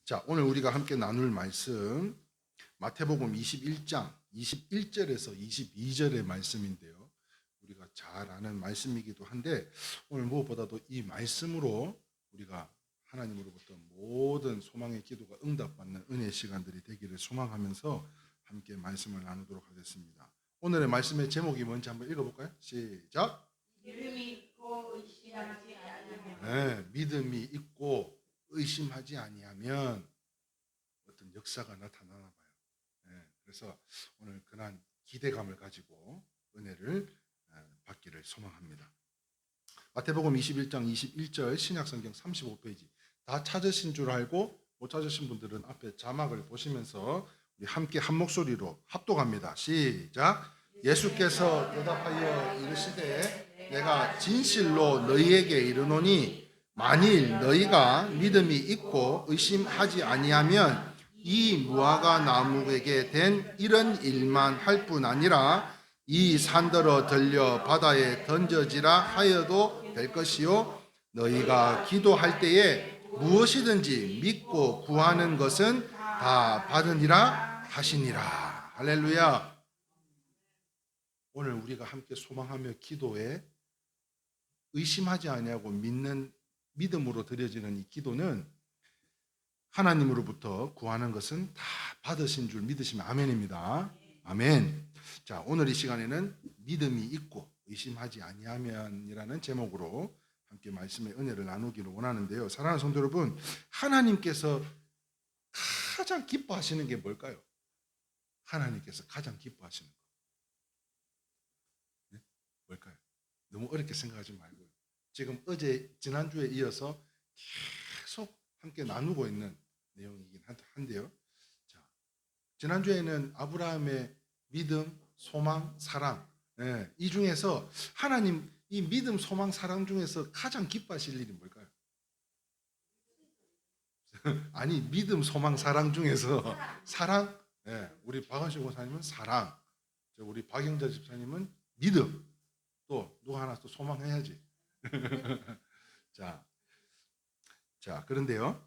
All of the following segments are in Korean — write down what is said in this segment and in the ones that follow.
자, 오늘 우리가 함께 나눌 말씀 마태복음 21장 21절에서 22절의 말씀인데요. 우리가 잘 아는 말씀이기도 한데 오늘 무엇보다도 이 말씀으로 우리가 하나님으로부터 모든 소망의 기도가 응답받는 은혜의 시간들이 되기를 소망하면서 함께 말씀을 나누도록 하겠습니다. 오늘의 말씀의 제목이 뭔지 한번 읽어볼까요? 시작. 믿음이 있고 의심하지 아니하면. 네, 믿음이 있고 의심하지 아니하면 어떤 역사가 나타나나 봐요. 네, 그래서 오늘 그런 기대감을 가지고 은혜를 받기를 소망합니다. 마태복음 21장 21절 신약성경 35페이지 다 찾으신 줄 알고 못 찾으신 분들은 앞에 자막을 보시면서 우리 함께 한 목소리로 합독합니다. 시작. 예수께서 대답하여 이르시되 내가 진실로 너희에게 이르노니 만일 너희가 믿음이 있고 의심하지 아니하면 이 무화과 나무에게 된 이런 일만 할 뿐 아니라 이 산더러 들려 바다에 던져지라 하여도 될 것이요 너희가 기도할 때에 무엇이든지 믿고 구하는 것은 다 받으니라 하시니라. 할렐루야. 오늘 우리가 함께 소망하며 기도에 의심하지 아니하고 믿는 믿음으로 드려지는 이 기도는 하나님으로부터 구하는 것은 다 받으신 줄 믿으시면 아멘입니다. 아멘. 자, 오늘 이 시간에는 믿음이 있고 의심하지 아니하면이라는 제목으로 함께 말씀의 은혜를 나누기를 원하는데요. 사랑하는 성도 여러분, 하나님께서 가장 기뻐하시는 게 뭘까요? 하나님께서 가장 기뻐하시는 거. 네? 뭘까요? 너무 어렵게 생각하지 말고요. 지금 지난주에 이어서 계속 함께 나누고 있는 내용이긴 한데요. 자, 지난주에는 아브라함의 믿음, 소망, 사랑, 이 중에서 하나님 이 믿음, 소망, 사랑 중에서 가장 기뻐하실 일이 뭘까요? 아니, 믿음, 소망, 사랑 중에서 사랑, 우리 박원식 목사님은 사랑, 우리 박영자 집사님은 믿음, 또 누가 하나 또 소망해야지. 자, 그런데요,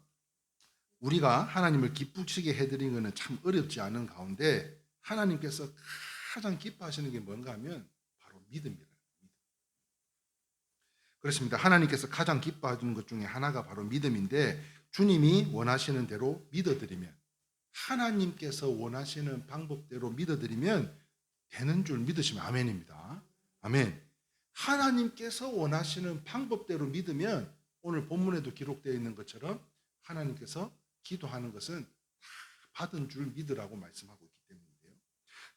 우리가 하나님을 기쁘시게 해드린 것은 참 어렵지 않은 가운데 하나님께서 가장 기뻐하시는 게 뭔가 하면 바로 믿음이에요. 그렇습니다. 하나님께서 가장 기뻐하시는 것 중에 하나가 바로 믿음인데 주님이 원하시는 대로 믿어드리면, 하나님께서 원하시는 방법대로 믿어드리면 되는 줄 믿으시면 아멘입니다. 아멘. 하나님께서 원하시는 방법대로 믿으면 오늘 본문에도 기록되어 있는 것처럼 하나님께서 기도하는 것은 다 받은 줄 믿으라고 말씀하고 있기 때문인데요.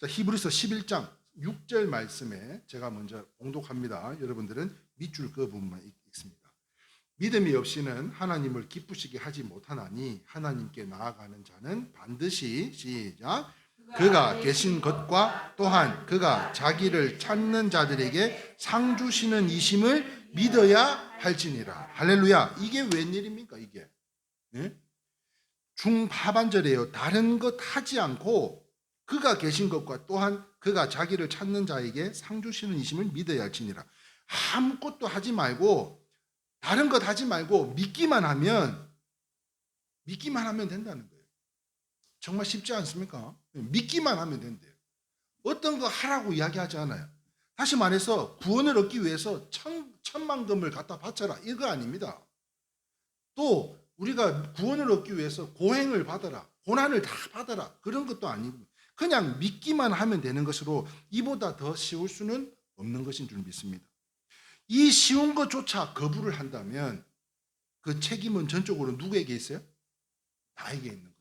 자, 히브리서 11장 6절 말씀에 제가 먼저 봉독합니다. 여러분들은 밑줄 그 부분만 읽습니다. 믿음이 없이는 하나님을 기쁘시게 하지 못하나니 하나님께 나아가는 자는 반드시 시작 그가 계신 것과 또한 그가 자기를 찾는 자들에게 상 주시는 이심을 믿어야 할지니라. 할렐루야. 이게 웬일입니까 이게? 네? 중하반절이에요. 다른 것 하지 않고 그가 계신 것과 또한 그가 자기를 찾는 자에게 상 주시는 이심을 믿어야 할지니라. 아무것도 하지 말고 다른 것 하지 말고 믿기만 하면 된다는 거예요. 정말 쉽지 않습니까? 믿기만 하면 된대요. 어떤 거 하라고 이야기하지 않아요. 다시 말해서 구원을 얻기 위해서 천만금을 갖다 바쳐라 이거 아닙니다. 또 우리가 구원을 얻기 위해서 고행을 받아라, 고난을 다 받아라 그런 것도 아니고 그냥 믿기만 하면 되는 것으로 이보다 더 쉬울 수는 없는 것인 줄 믿습니다. 이 쉬운 것조차 거부를 한다면 그 책임은 전적으로 누구에게 있어요? 나에게 있는 거예요.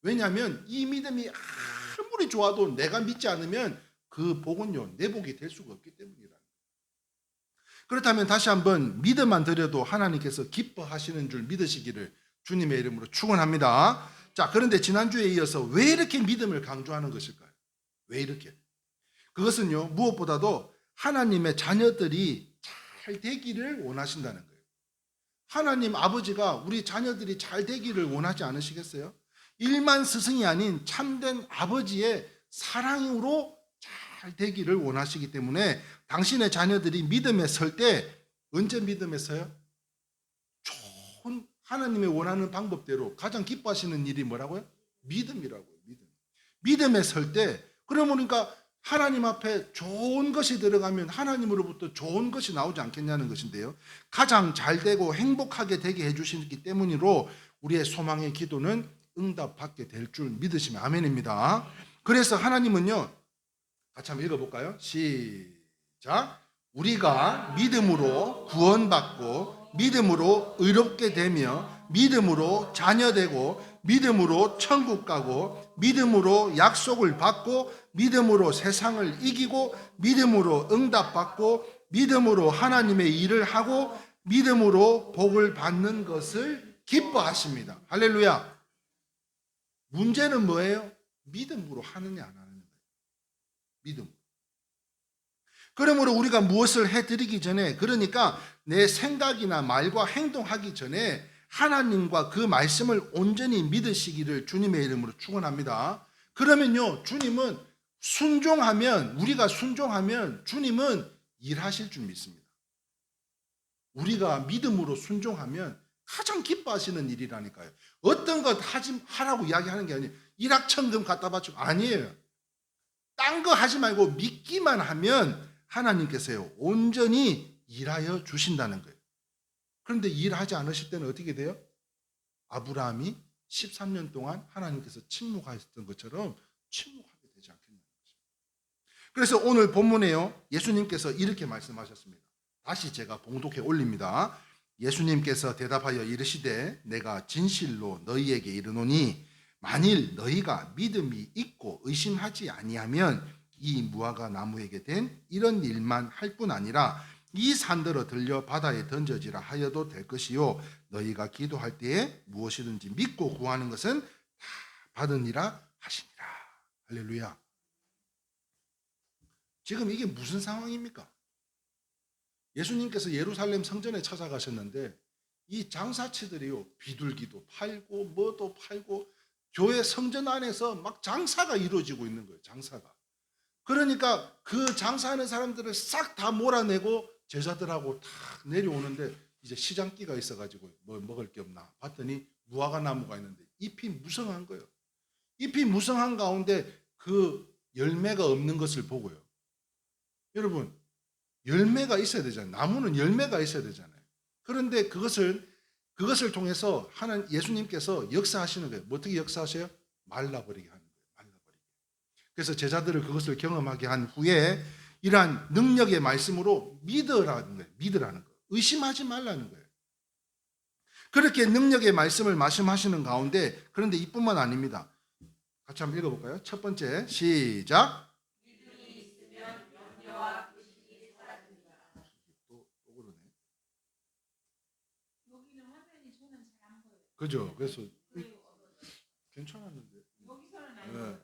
왜냐하면 이 믿음이 아무리 좋아도 내가 믿지 않으면 그 복은요 내 복이 될 수가 없기 때문이라. 그렇다면 다시 한번 믿음만 드려도 하나님께서 기뻐하시는 줄 믿으시기를 주님의 이름으로 축원합니다. 자, 그런데 지난주에 이어서 왜 이렇게 믿음을 강조하는 것일까요? 왜 이렇게? 그것은요 무엇보다도 하나님의 자녀들이 잘 되기를 원하신다는 거예요. 하나님 아버지가 우리 자녀들이 잘 되기를 원하지 않으시겠어요? 일만 스승이 아닌 참된 아버지의 사랑으로 잘 되기를 원하시기 때문에 당신의 자녀들이 믿음에 설 때 언제 믿음에 서요? 좋은 하나님의 원하는 방법대로 가장 기뻐하시는 일이 뭐라고요? 믿음이라고요. 믿음에 설 때, 그러니까 하나님 앞에 좋은 것이 들어가면 하나님으로부터 좋은 것이 나오지 않겠냐는 것인데요. 가장 잘 되고 행복하게 되게 해주시기 때문이로 우리의 소망의 기도는 응답받게 될 줄 믿으시면 아멘입니다. 그래서 하나님은요, 같이 한번 읽어볼까요? 시작. 우리가 믿음으로 구원받고 믿음으로 의롭게 되며 믿음으로 자녀되고 믿음으로 천국 가고 믿음으로 약속을 받고 믿음으로 세상을 이기고 믿음으로 응답받고 믿음으로 하나님의 일을 하고 믿음으로 복을 받는 것을 기뻐하십니다. 할렐루야. 문제는 뭐예요? 믿음으로 하느냐 안 하느냐. 믿음. 그러므로 우리가 무엇을 해드리기 전에, 그러니까 내 생각이나 말과 행동하기 전에 하나님과 그 말씀을 온전히 믿으시기를 주님의 이름으로 축원합니다. 그러면요, 주님은 우리가 순종하면 주님은 일하실 줄 믿습니다. 우리가 믿음으로 순종하면 가장 기뻐하시는 일이라니까요. 어떤 것 하라고 이야기하는 게 아니에요. 일확천금 갖다 바치고 아니에요. 딴 거 하지 말고 믿기만 하면 하나님께서요, 온전히 일하여 주신다는 거예요. 그런데 일하지 않으실 때는 어떻게 돼요? 아브라함이 13년 동안 하나님께서 침묵하셨던 것처럼 침묵하게 되지 않겠냐는 것입니다. 그래서 오늘 본문에요, 예수님께서 이렇게 말씀하셨습니다. 다시 제가 봉독해 올립니다. 예수님께서 대답하여 이르시되 내가 진실로 너희에게 이르노니 만일 너희가 믿음이 있고 의심하지 아니하면 이 무화과 나무에게 된 이런 일만 할 뿐 아니라 이 산더러 들려 바다에 던져지라 하여도 될 것이요 너희가 기도할 때에 무엇이든지 믿고 구하는 것은 다 받으니라 하시니라. 할렐루야. 지금 이게 무슨 상황입니까? 예수님께서 예루살렘 성전에 찾아가셨는데 이 장사치들이요, 비둘기도 팔고 뭐도 팔고 교회 성전 안에서 막 장사가 이루어지고 있는 거예요. 장사가. 그러니까 그 장사하는 사람들을 싹 다 몰아내고 제자들하고 다 내려오는데 이제 시장기가 있어가지고 뭐 먹을 게 없나 봤더니 무화과 나무가 있는데 잎이 무성한 거예요. 잎이 무성한 가운데 그 열매가 없는 것을 보고요. 여러분, 열매가 있어야 되잖아요. 나무는 열매가 있어야 되잖아요. 그런데 그것을 통해서 예수님께서 역사하시는 거예요. 뭐 어떻게 역사하셔요? 말라버리게 하는 거예요. 말라버리게. 그래서 제자들을 그것을 경험하게 한 후에 이러한 능력의 말씀으로 믿으라는 거예요. 믿으라는 거예요. 의심하지 말라는 거예요. 그렇게 능력의 말씀을 말씀하시는 가운데, 그런데 이뿐만 아닙니다. 같이 한번 읽어볼까요? 첫 번째, 시작. 그죠? 그래서 괜찮았는데. 네.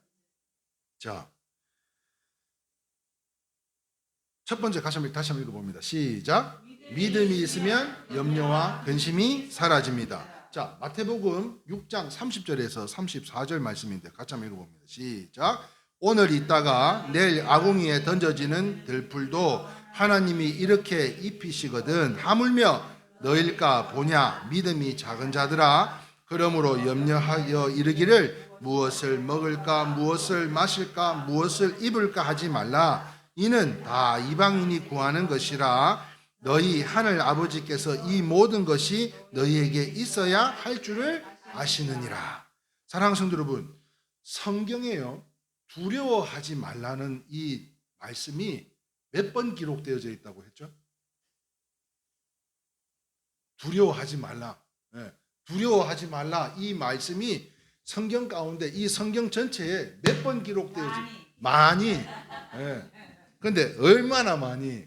자, 첫 번째 다시 한번 읽어봅니다. 시작. 믿음이 있으면 염려와 근심이 사라집니다. 자, 마태복음 6장 30절에서 34절 말씀인데 같이 한번 읽어봅니다. 시작. 오늘 있다가 내일 아궁이에 던져지는 들풀도 하나님이 이렇게 입히시거든 하물며 너일까 보냐 믿음이 작은 자들아. 그러므로 염려하여 이르기를 무엇을 먹을까 무엇을 마실까 무엇을 입을까 하지 말라. 이는 다 이방인이 구하는 것이라. 너희 하늘 아버지께서 이 모든 것이 너희에게 있어야 할 줄을 아시느니라. 사랑하는 성도 여러분, 성경에요, 두려워하지 말라는 이 말씀이 몇 번 기록되어져 있다고 했죠? 두려워하지 말라. 네. 두려워하지 말라. 이 말씀이 성경 가운데 이 성경 전체에 몇 번 기록되어져 있어요? 많이. 그런데 네. 얼마나 많이?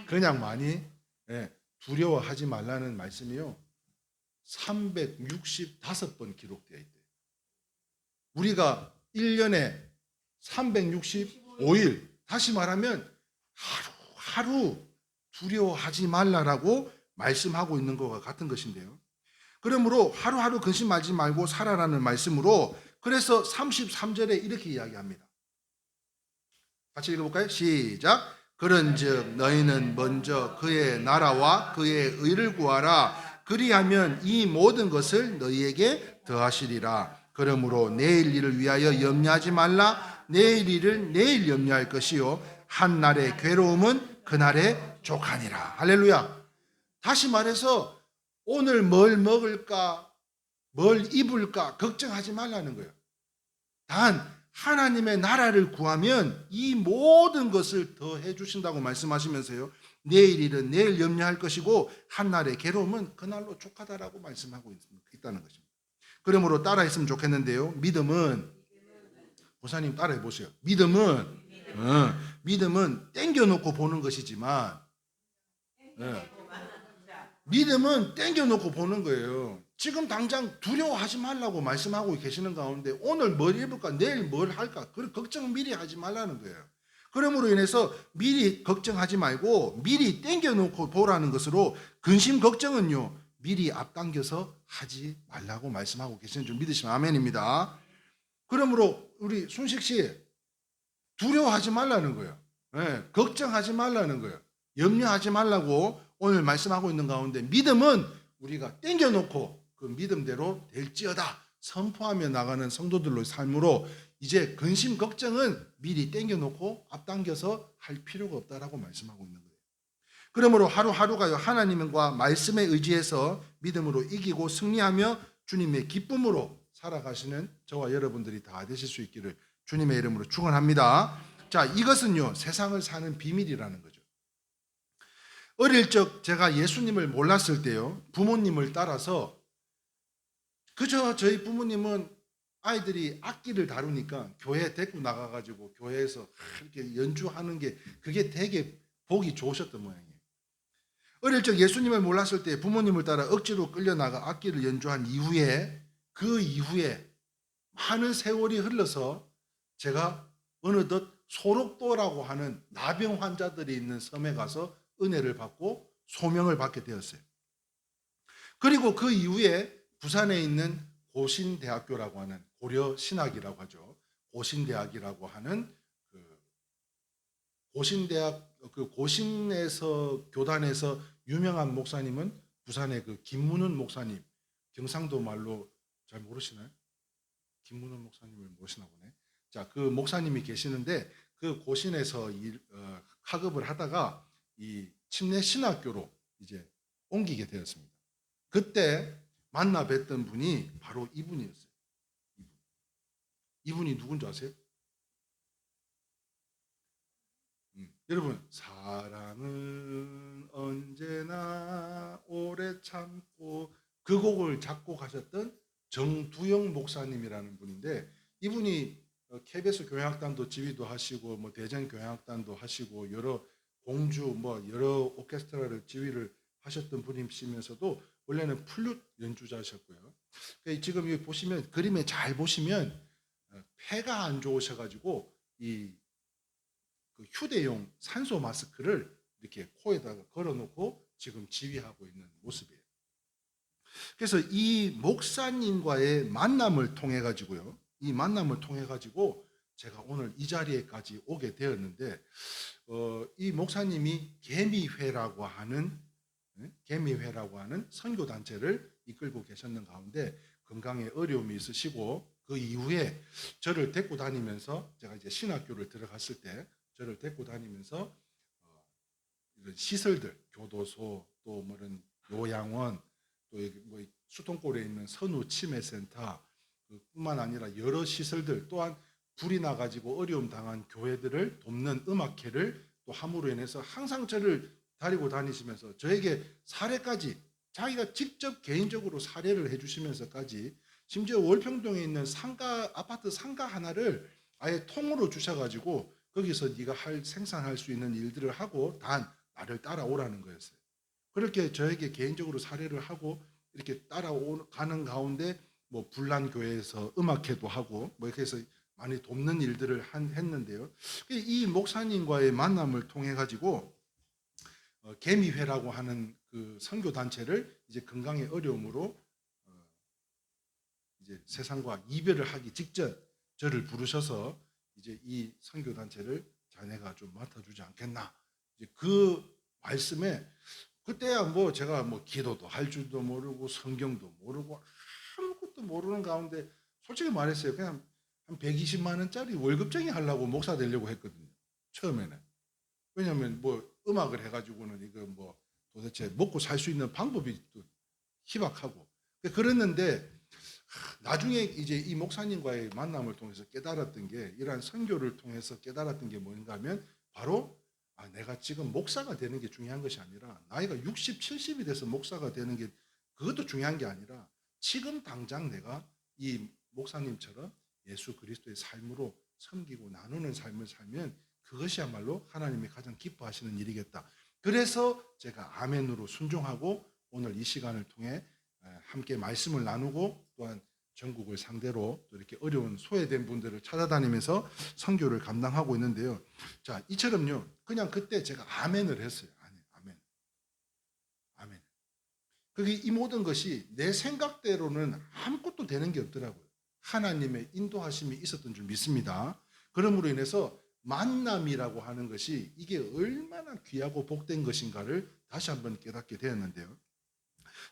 그냥 많이. 네. 두려워하지 말라는 말씀이요, 365번 기록되어 있대요. 우리가 1년에 365일, 다시 말하면 하루 두려워하지 말라라고 말씀하고 있는 것과 같은 것인데요. 그러므로 하루하루 근심하지 말고 살아라는 말씀으로, 그래서 33절에 이렇게 이야기합니다. 같이 읽어볼까요? 시작. 그런즉 너희는 먼저 그의 나라와 그의 의를 구하라. 그리하면 이 모든 것을 너희에게 더하시리라. 그러므로 내일 일을 위하여 염려하지 말라. 내일 일을 내일 염려할 것이요 한 날의 괴로움은 그날의 족하니라. 할렐루야. 다시 말해서 오늘 뭘 먹을까, 뭘 입을까 걱정하지 말라는 거예요. 단 하나님의 나라를 구하면 이 모든 것을 더해 주신다고 말씀하시면서요, 내일 일은 내일 염려할 것이고 한날의 괴로움은 그날로 족하다라고 말씀하고 있다는 것입니다. 그러므로 따라했으면 좋겠는데요, 믿음은, 보사님 따라해 보세요. 믿음은 땡겨놓고 보는 것이지만, 믿음은 땡겨놓고 보는 거예요. 지금 당장 두려워하지 말라고 말씀하고 계시는 가운데 오늘 뭘 입을까, 내일 뭘 할까, 그 걱정 미리 하지 말라는 거예요. 그러므로 인해서 미리 걱정하지 말고 미리 땡겨놓고 보라는 것으로, 근심 걱정은요 미리 앞당겨서 하지 말라고 말씀하고 계시는 줄 믿으시면 아멘입니다. 그러므로 우리 순식 씨 두려워하지 말라는 거예요. 걱정하지 말라는 거예요. 염려하지 말라고 오늘 말씀하고 있는 가운데, 믿음은 우리가 땡겨놓고 그 믿음대로 될지어다 선포하며 나가는 성도들로의 삶으로, 이제 근심 걱정은 미리 땡겨놓고 앞당겨서 할 필요가 없다라고 말씀하고 있는 거예요. 그러므로 하루하루가요 하나님과 말씀에 의지해서 믿음으로 이기고 승리하며 주님의 기쁨으로 살아가시는 저와 여러분들이 다 되실 수 있기를 주님의 이름으로 축원합니다. 자, 이것은요 세상을 사는 비밀이라는 거죠. 어릴 적 제가 예수님을 몰랐을 때요, 부모님을 따라서, 그저 저희 부모님은 아이들이 악기를 다루니까 교회에 데리고 나가가지고 교회에서 이렇게 연주하는 게 그게 되게 보기 좋으셨던 모양이에요. 어릴 적 예수님을 몰랐을 때 부모님을 따라 억지로 끌려나가 악기를 연주한 이후에, 그 이후에 많은 세월이 흘러서 제가 어느덧 소록도라고 하는 나병 환자들이 있는 섬에 가서 은혜를 받고 소명을 받게 되었어요. 그리고 그 이후에 부산에 있는 고신대학교라고 하는, 고려신학이라고 하죠, 고신대학이라고 하는 고신대학, 그 고신에서 교단에서 유명한 목사님은 부산의 그 김문훈 목사님, 경상도 말로 잘 모르시나요? 김문훈 목사님을 모르시나 보네. 자, 그 목사님이 계시는데 그 고신에서 학업을 하다가 이 침례 신학교로 이제 옮기게 되었습니다. 그때 만나 뵀던 분이 바로 이분이었어요. 이분이 누군지 아세요? 여러분, 사랑은 언제나 오래 참고, 그 곡을 작곡하셨던 정두영 목사님이라는 분인데, 이분이 KBS 교향악단도 지휘도 하시고 뭐 대전 교향악단도 하시고 여러 공주 뭐 여러 오케스트라를 지휘를 하셨던 분이시면서도 원래는 플룻 연주자셨고요. 지금 여기 보시면, 그림에 잘 보시면 폐가 안 좋으셔가지고 이 그 휴대용 산소 마스크를 이렇게 코에다가 걸어놓고 지금 지휘하고 있는 모습이에요. 그래서 이 목사님과의 만남을 통해 가지고요, 이 만남을 통해 가지고 제가 오늘 이 자리에까지 오게 되었는데, 이 목사님이 개미회라고 하는 선교 단체를 이끌고 계셨는 가운데 건강에 어려움이 있으시고, 그 이후에 저를 데리고 다니면서, 제가 이제 신학교를 들어갔을 때 저를 데리고 다니면서 이런 시설들, 교도소, 또 뭐 이런 요양원, 또 뭐 수통골에 있는 선우 치매센터 뿐만 아니라 여러 시설들, 또한 불이 나가지고 어려움 당한 교회들을 돕는 음악회를 또 함으로 인해서 항상 저를 데리고 다니시면서 저에게 사례까지, 자기가 직접 개인적으로 사례를 해주시면서까지, 심지어 월평동에 있는 아파트 상가 하나를 아예 통으로 주셔가지고 거기서 네가 생산할 수 있는 일들을 하고 단 나를 따라오라는 거였어요. 그렇게 저에게 개인적으로 사례를 하고 이렇게 따라가는 가운데 뭐 불란교회에서 음악회도 하고 뭐 이렇게 해서 많이 돕는 일들을 했는데요. 이 목사님과의 만남을 통해 가지고 개미회라고 하는 그 선교 단체를 이제 건강의 어려움으로 이제 세상과 이별을 하기 직전 저를 부르셔서 이제 이 선교 단체를 자네가 좀 맡아주지 않겠나. 이제 그 말씀에 그때야 뭐 제가 뭐 기도도 할 줄도 모르고 성경도 모르고 아무것도 모르는 가운데 솔직히 말했어요. 그냥 한 120만 원짜리 월급쟁이 하려고 목사 되려고 했거든요. 처음에는. 왜냐하면 뭐 음악을 해가지고는 이거 뭐 도대체 먹고 살 수 있는 방법이 또 희박하고 그랬는데 나중에 이제 이 목사님과의 만남을 통해서 깨달았던 게 이러한 선교를 통해서 깨달았던 게 뭔가 하면 바로 내가 지금 목사가 되는 게 중요한 것이 아니라 나이가 60, 70이 돼서 목사가 되는 게 그것도 중요한 게 아니라 지금 당장 내가 이 목사님처럼 예수 그리스도의 삶으로 섬기고 나누는 삶을 살면 그것이야말로 하나님이 가장 기뻐하시는 일이겠다. 그래서 제가 아멘으로 순종하고 오늘 이 시간을 통해 함께 말씀을 나누고 또한 전국을 상대로 또 이렇게 어려운 소외된 분들을 찾아다니면서 선교를 감당하고 있는데요. 자, 이처럼요. 그냥 그때 제가 아멘을 했어요. 아멘. 아멘. 그게 이 모든 것이 내 생각대로는 아무것도 되는 게 없더라고요. 하나님의 인도하심이 있었던 줄 믿습니다. 그러므로 인해서 만남이라고 하는 것이 이게 얼마나 귀하고 복된 것인가를 다시 한번 깨닫게 되었는데요.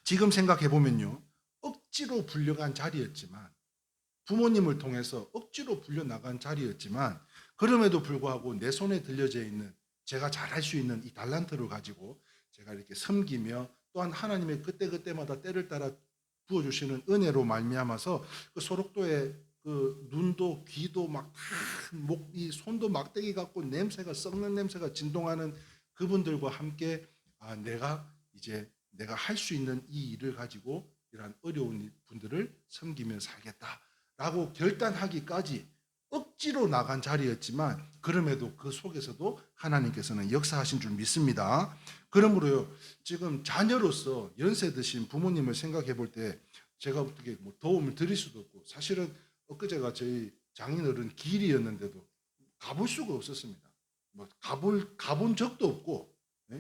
지금 생각해 보면요. 억지로 불려간 자리였지만 부모님을 통해서 억지로 불려나간 자리였지만 그럼에도 불구하고 내 손에 들려져 있는 제가 잘할 수 있는 이 달란트를 가지고 제가 이렇게 섬기며 또한 하나님의 그때그때마다 때를 따라 부어주시는 은혜로 말미암아서 그 소록도에 그 눈도 귀도 막 이 손도 막대기 같고 냄새가 썩는 냄새가 진동하는 그분들과 함께 내가 할 수 있는 이 일을 가지고 이러한 어려운 분들을 섬기며 살겠다라고 결단하기까지 억지로 나간 자리였지만 그럼에도 그 속에서도 하나님께서는 역사하신 줄 믿습니다. 그러므로요 지금 자녀로서 연세 드신 부모님을 생각해 볼 때 제가 어떻게 뭐 도움을 드릴 수도 없고 사실은 엊그제가 저희 장인어른 기일이었는데도 가볼 수가 없었습니다. 뭐 가본 적도 없고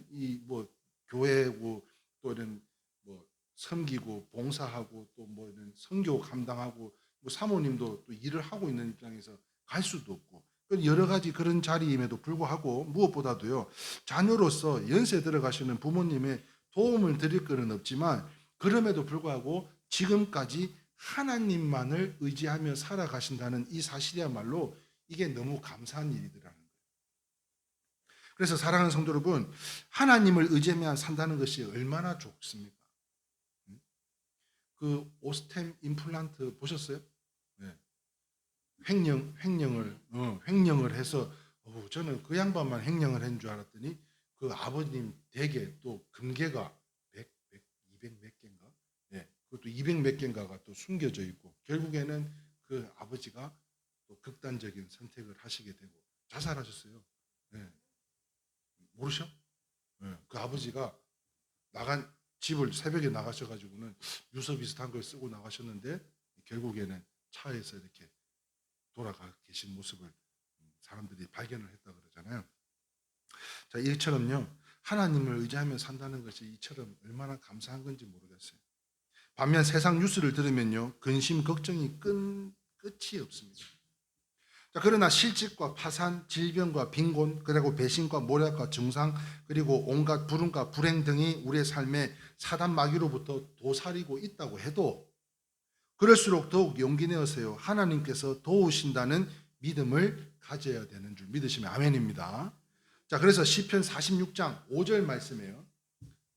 이 뭐 교회고 또 이런 뭐 섬기고 봉사하고 또 뭐 이런 선교 감당하고 뭐 사모님도 또 일을 하고 있는 입장에서 갈 수도 없고 여러 가지 그런 자리임에도 불구하고 무엇보다도요 자녀로서 연세 들어가시는 부모님의 도움을 드릴 것은 없지만 그럼에도 불구하고 지금까지 하나님만을 의지하며 살아가신다는 이 사실이야말로 이게 너무 감사한 일이더라는 거예요. 그래서 사랑하는 성도 여러분, 하나님을 의지하며 산다는 것이 얼마나 좋습니까? 그 오스템 임플란트 보셨어요? 네. 횡령을 해서 저는 그 양반만 횡령을 한 줄 알았더니 그 아버님 댁에 또 금괴가 200 몇 개인가? 네. 그것도 200 몇 개인가가 또 숨겨져 있고 결국에는 그 아버지가 또 극단적인 선택을 하시게 되고 자살하셨어요. 네. 모르셔? 네. 그 아버지가 나간 집을 새벽에 나가셔가지고는 유서 비슷한 걸 쓰고 나가셨는데 결국에는 차에서 이렇게 돌아가 계신 모습을 사람들이 발견을 했다 그러잖아요. 자, 이처럼요 하나님을 의지하며 산다는 것이 이처럼 얼마나 감사한 건지 모르겠어요. 반면 세상 뉴스를 들으면요 근심 걱정이 끝이 없습니다. 자, 그러나 실직과 파산, 질병과 빈곤, 그리고 배신과 모략과 증상, 그리고 온갖 불운과 불행 등이 우리의 삶에 사단 마귀로부터 도사리고 있다고 해도 그럴수록 더욱 용기 내어서요 하나님께서 도우신다는 믿음을 가져야 되는 줄 믿으시면 아멘입니다. 자, 그래서 시편 46장 5절 말씀이에요.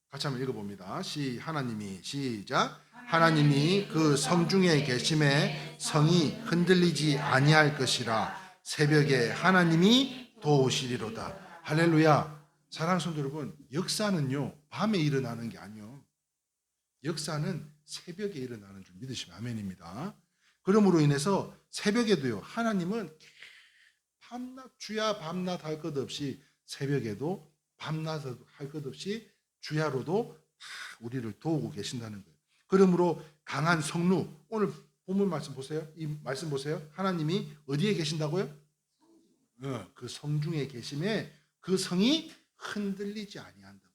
같이 한번 읽어봅니다. 시작. 하나님이 그 성중에 계심에 성이 흔들리지 아니할 것이라. 새벽에 하나님이 도우시리로다. 할렐루야. 사랑하는 성도 여러분, 역사는요 밤에 일어나는 게 아니요 역사는 새벽에 일어나는 줄 믿으시면 아멘입니다. 그러므로 인해서 새벽에도요 하나님은 밤낮 주야 밤낮 할 것 없이 새벽에도 밤낮 할 것 없이 주야로도 우리를 도우고 계신다는 거예요. 그러므로 강한 성루, 오늘 본문 말씀 보세요. 이 말씀 보세요. 하나님이 어디에 계신다고요? 그 성중에 계심에 그 성이 흔들리지 아니한다.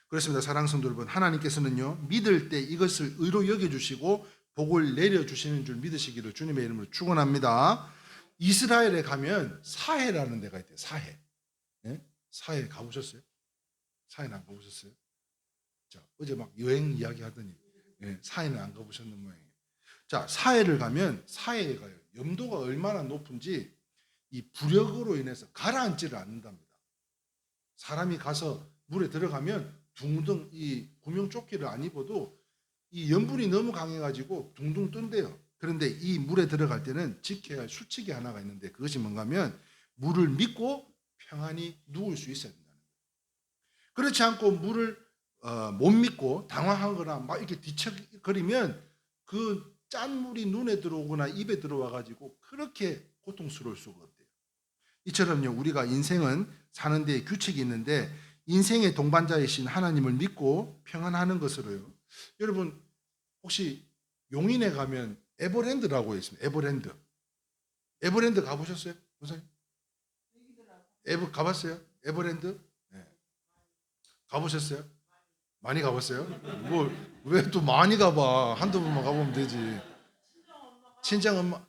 그렇습니다. 사랑하는 성도 여러분, 하나님께서는요 믿을 때 이것을 의로 여겨주시고 복을 내려주시는 줄 믿으시기를 주님의 이름으로 축원합니다. 이스라엘에 가면 사해라는 데가 있대요. 사해. 네? 사해 가보셨어요? 사해는 안 가보셨어요? 자, 어제 막 여행 이야기 하더니 사해는 안 가보셨는 모양이에요. 자, 사해를 가면 사해가 염도가 얼마나 높은지 이 부력으로 인해서 가라앉지를 않는답니다. 사람이 가서 물에 들어가면 둥둥 이 구명조끼를 안 입어도 이 염분이 너무 강해가지고 둥둥 뜬대요. 그런데 이 물에 들어갈 때는 지켜야 할 수칙이 하나가 있는데 그것이 뭔가 하면 물을 믿고 평안히 누울 수 있어야 된다는 거예요. 그렇지 않고 물을 못 믿고 당황하거나 막 이렇게 뒤척거리면 그 짠물이 눈에 들어오거나 입에 들어와 가지고 그렇게 고통스러울 수가 없대요. 이처럼요, 우리가 인생은 사는 데 규칙이 있는데 인생의 동반자이신 하나님을 믿고 평안하는 것으로요. 여러분 혹시 용인에 가면 에버랜드라고 있습니다. 에버랜드 가보셨어요? 선생님? 가봤어요? 에버랜드? 네. 가보셨어요? 많이 가봤어요? 뭐 왜 또 많이 가봐? 한두 번만 가보면 되지. 친정 엄마.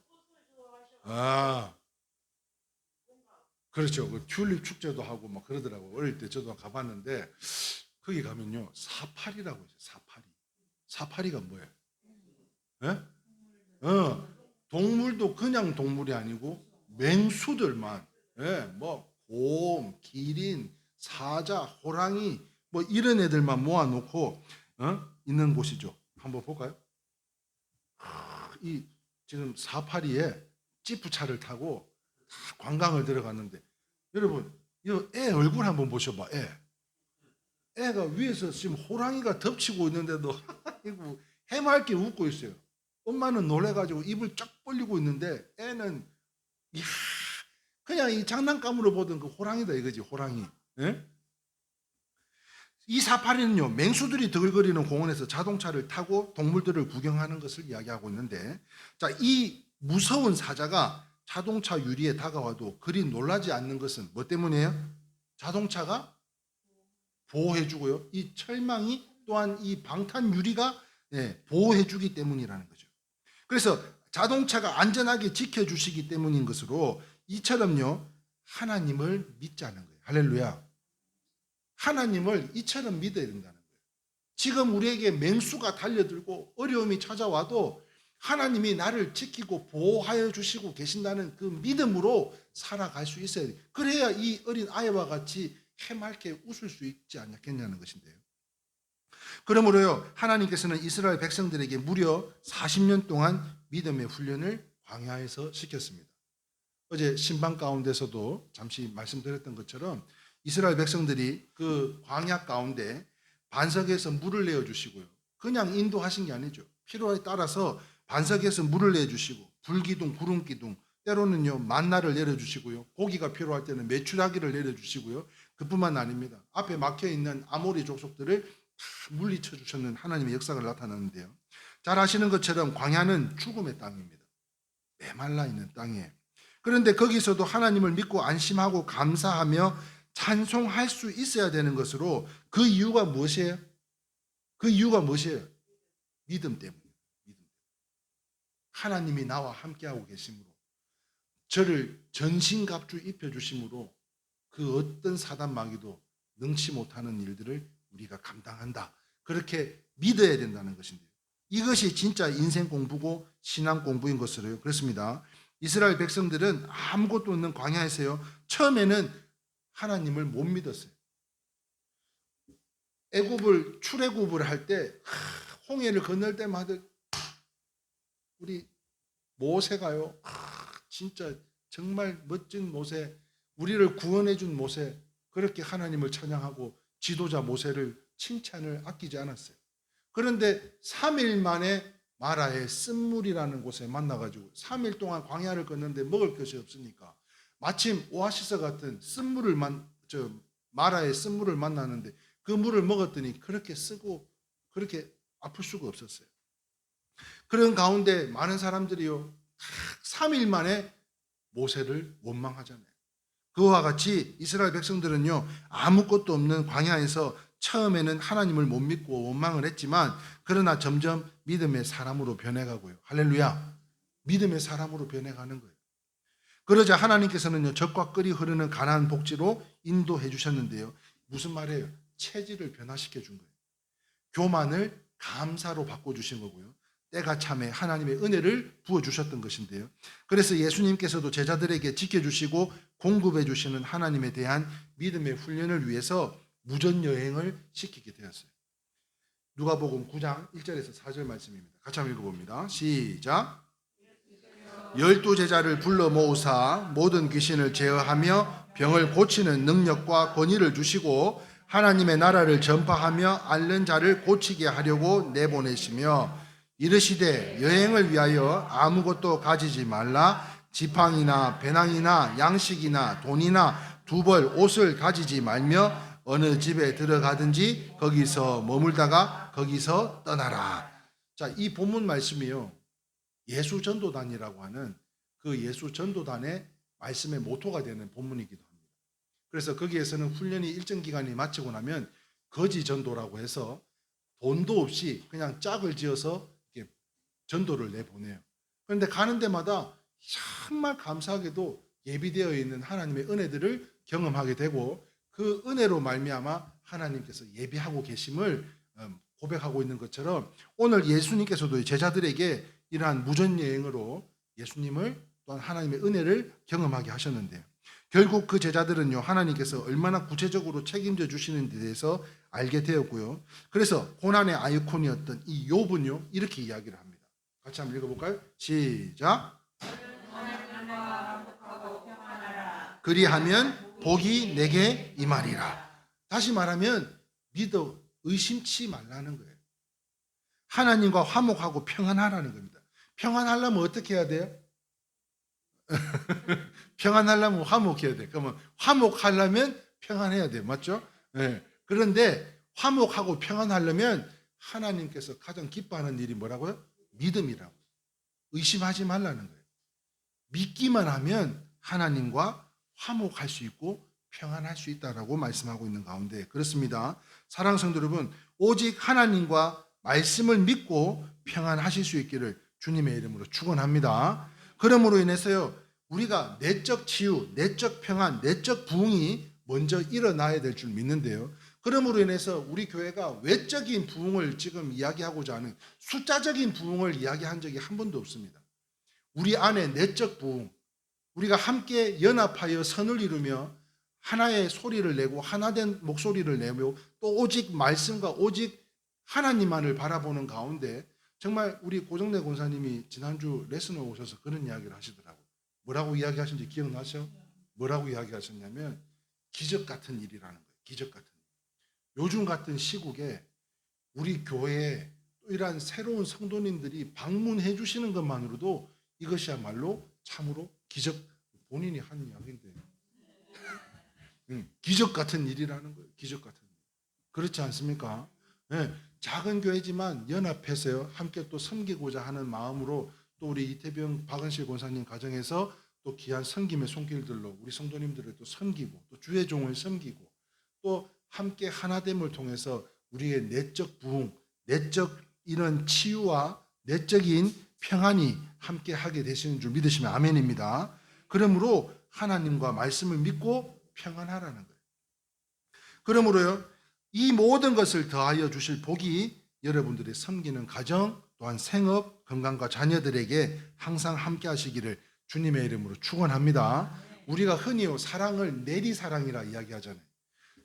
아, 그렇죠. 그 튤립 축제도 하고 막 그러더라고. 어릴 때 저도 가봤는데 거기 가면요 사파리라고 있어요. 사파리가 뭐예요? 예? 동물도 그냥 동물이 아니고 맹수들만, 뭐 곰, 기린, 사자, 호랑이 뭐 이런 애들만 모아놓고 있는 곳이죠. 한번 볼까요? 이 지금 사파리에 지프차를 타고 관광을 들어갔는데 여러분 이 애 얼굴 한번 보셔봐. 애가 위에서 지금 호랑이가 덮치고 있는데도 아이고 해맑게 웃고 있어요. 엄마는 놀래가지고 입을 쫙 벌리고 있는데 애는 이야, 그냥 이 장난감으로 보던 그 호랑이다 이거지, 호랑이. 예? 이 사파리는요 맹수들이 드글거리는 공원에서 자동차를 타고 동물들을 구경하는 것을 이야기하고 있는데, 자, 이 무서운 사자가 자동차 유리에 다가와도 그리 놀라지 않는 것은 뭐 때문이에요? 자동차가 보호해주고요, 이 철망이 또한 이 방탄 유리가 보호해주기 때문이라는 거죠. 그래서 자동차가 안전하게 지켜주시기 때문인 것으로 이처럼요 하나님을 믿자는 거예요. 할렐루야. 하나님을 이처럼 믿어야 된다는 거예요. 지금 우리에게 맹수가 달려들고 어려움이 찾아와도 하나님이 나를 지키고 보호하여 주시고 계신다는 그 믿음으로 살아갈 수 있어야 돼요. 그래야 이 어린 아이와 같이 해맑게 웃을 수 있지 않겠냐는 것인데요. 그러므로요 하나님께서는 이스라엘 백성들에게 무려 40년 동안 믿음의 훈련을 광야에서 시켰습니다. 어제 신방 가운데서도 잠시 말씀드렸던 것처럼 이스라엘 백성들이 그 광야 가운데 반석에서 물을 내어주시고요, 그냥 인도하신 게 아니죠. 필요에 따라서 반석에서 물을 내주시고 불기둥, 구름기둥, 때로는요 만나를 내려주시고요, 고기가 필요할 때는 메추라기를 내려주시고요, 그뿐만 아닙니다. 앞에 막혀있는 아모리 족속들을 다 물리쳐 주셨는 하나님의 역사가 나타나는데요, 잘 아시는 것처럼 광야는 죽음의 땅입니다. 메말라 있는 땅이에요. 그런데 거기서도 하나님을 믿고 안심하고 감사하며 찬송할 수 있어야 되는 것으로, 그 이유가 무엇이에요? 믿음 때문이에요. 하나님이 나와 함께하고 계심으로, 저를 전신갑주 입혀주심으로 그 어떤 사단 마귀도 능치 못하는 일들을 우리가 감당한다, 그렇게 믿어야 된다는 것인데요, 이것이 진짜 인생 공부고 신앙 공부인 것으로요 그렇습니다. 이스라엘 백성들은 아무것도 없는 광야에서요 처음에는 하나님을 못 믿었어요. 출애굽을 할 때 홍해를 건널 때마다 우리 모세가요 진짜 정말 멋진 모세, 우리를 구원해 준 모세, 그렇게 하나님을 찬양하고 지도자 모세를 칭찬을 아끼지 않았어요. 그런데 3일 만에 마라의 쓴물이라는 곳에 만나가지고 3일 동안 광야를 걷는데 먹을 것이 없으니까 마침 오아시스 같은 마라의 쓴물을 만나는데 그 물을 먹었더니 그렇게 쓰고 그렇게 아플 수가 없었어요. 그런 가운데 많은 사람들이요 3일 만에 모세를 원망하잖아요. 그와 같이 이스라엘 백성들은요 아무것도 없는 광야에서 처음에는 하나님을 못 믿고 원망을 했지만, 그러나 점점 믿음의 사람으로 변해가고요. 할렐루야. 믿음의 사람으로 변해가는 거예요. 그러자 하나님께서는요 젖과 꿀이 흐르는 가나안 복지로 인도해 주셨는데요, 무슨 말이에요? 체질을 변화시켜 준 거예요. 교만을 감사로 바꿔주신 거고요. 때가 참에 하나님의 은혜를 부어주셨던 것인데요. 그래서 예수님께서도 제자들에게 지켜주시고 공급해 주시는 하나님에 대한 믿음의 훈련을 위해서 무전여행을 시키게 되었어요. 누가복음 9장 1절에서 4절 말씀입니다. 같이 한번 읽어봅니다. 시작. 12제자를 불러 모으사 모든 귀신을 제어하며 병을 고치는 능력과 권위를 주시고 하나님의 나라를 전파하며 앓는 자를 고치게 하려고 내보내시며 이르시되 여행을 위하여 아무것도 가지지 말라. 지팡이나 배낭이나 양식이나 돈이나 두 벌 옷을 가지지 말며 어느 집에 들어가든지 거기서 머물다가 거기서 떠나라. 자, 이 본문 말씀이요, 예수 전도단이라고 하는 그 예수 전도단의 말씀의 모토가 되는 본문이기도 합니다. 그래서 거기에서는 훈련이 일정 기간이 마치고 나면 거지 전도라고 해서 돈도 없이 그냥 짝을 지어서 이렇게 전도를 내보내요. 그런데 가는 데마다 정말 감사하게도 예비되어 있는 하나님의 은혜들을 경험하게 되고 그 은혜로 말미암아 하나님께서 예비하고 계심을 고백하고 있는 것처럼 오늘 예수님께서도 제자들에게 이러한 무전여행으로 예수님을 또한 하나님의 은혜를 경험하게 하셨는데요. 결국 그 제자들은요, 하나님께서 얼마나 구체적으로 책임져 주시는 데 대해서 알게 되었고요. 그래서 고난의 아이콘이었던 이 욥은요, 이렇게 이야기를 합니다. 같이 한번 읽어볼까요? 시작. 그리하면 복이 내게 임하리라. 다시 말하면 믿어 의심치 말라는 거예요. 하나님과 화목하고 평안하라는 겁니다. 평안하려면 어떻게 해야 돼요? 평안하려면 화목해야 돼. 그러면 화목하려면 평안해야 돼요. 맞죠? 네. 그런데 화목하고 평안하려면 하나님께서 가장 기뻐하는 일이 뭐라고요? 믿음이라고. 의심하지 말라는 거예요. 믿기만 하면 하나님과 화목할 수 있고 평안할 수 있다라고 말씀하고 있는 가운데 그렇습니다. 사랑하는 성도 여러분, 오직 하나님과 말씀을 믿고 평안하실 수 있기를 주님의 이름으로 축원합니다. 그러므로 인해서요, 우리가 내적 치유, 내적 평안, 내적 부흥이 먼저 일어나야 될 줄 믿는데요. 그러므로 인해서 우리 교회가 외적인 부흥을 지금 이야기하고자 하는 숫자적인 부흥을 이야기한 적이 한 번도 없습니다. 우리 안에 내적 부흥, 우리가 함께 연합하여 선을 이루며 하나의 소리를 내고 하나된 목소리를 내며 또 오직 말씀과 오직 하나님만을 바라보는 가운데 정말 우리 고정래 권사님이 지난주 레슨에 오셔서 그런 이야기를 하시더라고요. 뭐라고 이야기하신지 기억나죠? 뭐라고 이야기하셨냐면 기적 같은 일이라는 거예요. 기적 같은 일. 요즘 같은 시국에 우리 교회에 이러한 새로운 성도님들이 방문해 주시는 것만으로도 이것이야말로 참으로 기적, 본인이 한 이야기인데 기적 같은 일이라는 거예요. 기적 같은 일. 그렇지 않습니까? 네, 작은 교회지만 연합해서요, 함께 또 섬기고자 하는 마음으로 또 우리 이태병 박은실 권사님 가정에서 또 귀한 섬김의 손길들로 우리 성도님들을 또 섬기고 또 주의 종을 섬기고 또 함께 하나됨을 통해서 우리의 내적 부흥, 내적 이런 치유와 내적인 평안이 함께 하게 되시는 줄 믿으시면 아멘입니다. 그러므로 하나님과 말씀을 믿고 평안하라는 거예요. 그러므로요, 이 모든 것을 더하여 주실 복이 여러분들의 섬기는 가정 또한 생업, 건강과 자녀들에게 항상 함께 하시기를 주님의 이름으로 축원합니다. 우리가 흔히요, 사랑을 내리사랑이라 이야기하잖아요.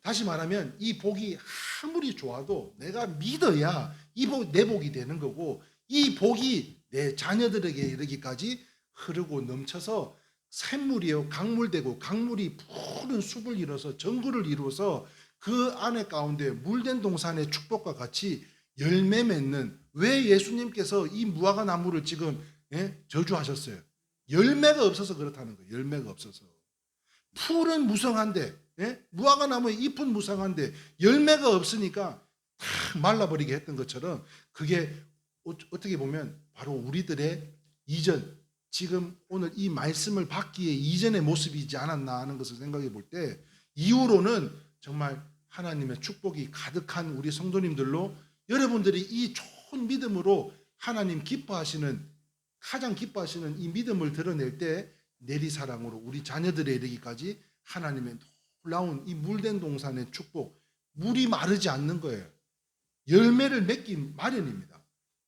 다시 말하면 이 복이 아무리 좋아도 내가 믿어야 이 복, 내 복이 되는 거고 이 복이 내 자녀들에게 이르기까지 흐르고 넘쳐서 샘물이요, 강물되고 강물이 푸른 숲을 이뤄서 정글을 이루어서 그 안에 가운데 물된 동산의 축복과 같이 열매 맺는, 왜 예수님께서 이 무화과 나무를 지금 저주하셨어요? 열매가 없어서 그렇다는 거예요. 열매가 없어서. 풀은 무성한데, 무화과 나무의 잎은 무성한데 열매가 없으니까 다 말라버리게 했던 것처럼 그게 어떻게 보면 바로 우리들의 이전, 지금 오늘 이 말씀을 받기에 이전의 모습이지 않았나 하는 것을 생각해 볼 때 이후로는 정말 하나님의 축복이 가득한 우리 성도님들로 여러분들이 이 좋은 믿음으로 하나님 기뻐하시는, 가장 기뻐하시는 이 믿음을 드러낼 때 내리사랑으로 우리 자녀들에 이르기까지 하나님의 놀라운 이 물된 동산의 축복, 물이 마르지 않는 거예요. 열매를 맺기 마련입니다.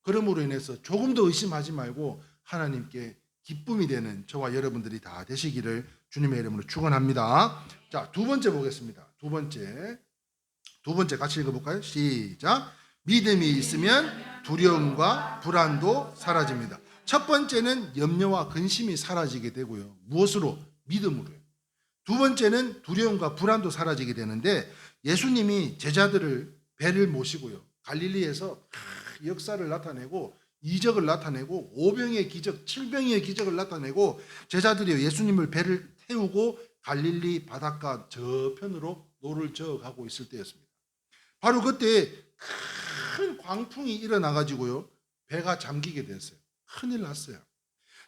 그러므로 인해서 조금 더 의심하지 말고 하나님께 기쁨이 되는 저와 여러분들이 다 되시기를 주님의 이름으로 축원합니다. 자, 두 번째 보겠습니다. 두 번째 같이 읽어볼까요? 시작. 믿음이 있으면 두려움과 불안도 사라집니다. 첫 번째는 염려와 근심이 사라지게 되고요. 무엇으로? 믿음으로요. 두 번째는 두려움과 불안도 사라지게 되는데, 예수님이 제자들을 배를 모시고요, 갈릴리에서 역사를 나타내고 이적을 나타내고 오병의 기적, 칠병의 기적을 나타내고 제자들이 예수님을 배를 태우고 갈릴리 바닷가 저편으로 노를 저어가고 있을 때였습니다. 바로 그때 큰 광풍이 일어나 가지고요, 배가 잠기게 됐어요. 큰일 났어요.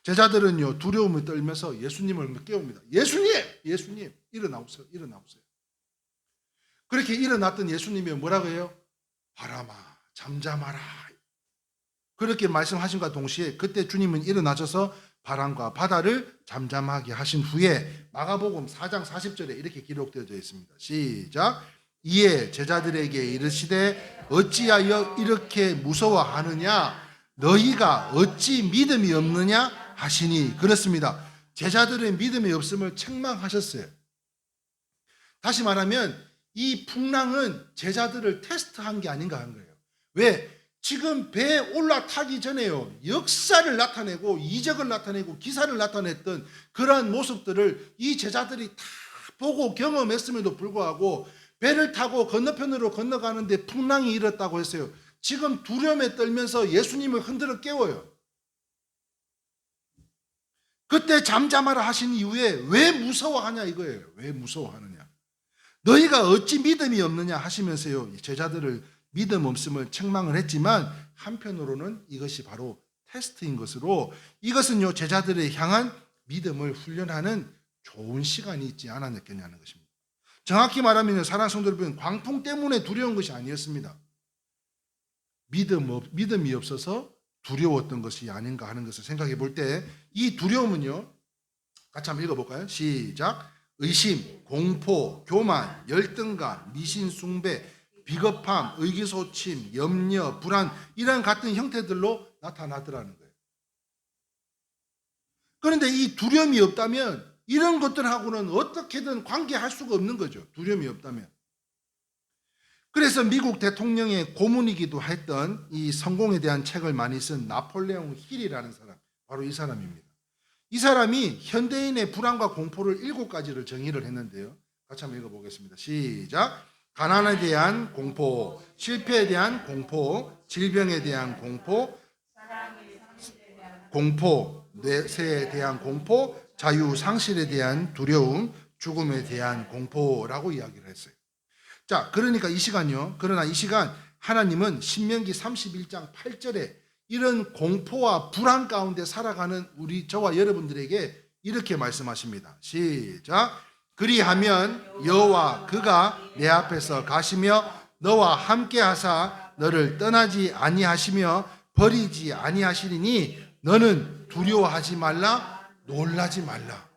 제자들은요, 두려움을 떨면서 예수님을 깨웁니다. 예수님 일어나오세요. 그렇게 일어났던 예수님이 뭐라고 해요? 바람아 잠잠하라. 그렇게 말씀하신과 동시에 그때 주님은 일어나셔서 바람과 바다를 잠잠하게 하신 후에 마가복음 4장 40절에 이렇게 기록되어져 있습니다. 시작. 이에 제자들에게 이르시되 어찌하여 이렇게 무서워하느냐, 너희가 어찌 믿음이 없느냐 하시니. 그렇습니다. 제자들의 믿음이 없음을 책망하셨어요. 다시 말하면 이 풍랑은 제자들을 테스트한 게 아닌가 하는 거예요. 왜? 지금 배에 올라타기 전에요, 역사를 나타내고 이적을 나타내고 기사를 나타냈던 그러한 모습들을 이 제자들이 다 보고 경험했음에도 불구하고 배를 타고 건너편으로 건너가는데 풍랑이 일었다고 했어요. 지금 두려움에 떨면서 예수님을 흔들어 깨워요. 그때 잠잠하라 하신 이후에 왜 무서워하냐 이거예요. 왜 무서워하느냐. 너희가 어찌 믿음이 없느냐 하시면서요, 제자들을 믿음 없음을 책망을 했지만 한편으로는 이것이 바로 테스트인 것으로, 이것은요 제자들을 향한 믿음을 훈련하는 좋은 시간이 있지 않았겠냐는 것입니다. 정확히 말하면 사랑하는 성도 여러분, 광풍 때문에 두려운 것이 아니었습니다. 믿음이 없어서 두려웠던 것이 아닌가 하는 것을 생각해 볼 때, 이 두려움은요, 같이 한번 읽어볼까요? 시작. 의심, 공포, 교만, 열등감, 미신숭배, 비겁함, 의기소침, 염려, 불안, 이런 같은 형태들로 나타나더라는 거예요. 그런데 이 두려움이 없다면 이런 것들하고는 어떻게든 관계할 수가 없는 거죠. 두려움이 없다면. 그래서 미국 대통령의 고문이기도 했던 이 성공에 대한 책을 많이 쓴 나폴레옹 힐이라는 사람, 바로 이 사람입니다. 이 사람이 현대인의 불안과 공포를 7가지를 정의를 했는데요, 같이 한번 읽어보겠습니다. 시작. 가난에 대한 공포, 실패에 대한 공포, 질병에 대한 공포, 뇌세에 대한 공포, 자유 상실에 대한 두려움, 죽음에 대한 공포라고 이야기를 했어요. 자, 그러나 이 시간 하나님은 신명기 31장 8절에 이런 공포와 불안 가운데 살아가는 저와 여러분들에게 이렇게 말씀하십니다. 시작. 그리하면 여호와 그가 내 앞에서 가시며 너와 함께 하사 너를 떠나지 아니하시며 버리지 아니하시리니 너는 두려워하지 말라, 놀라지 말라.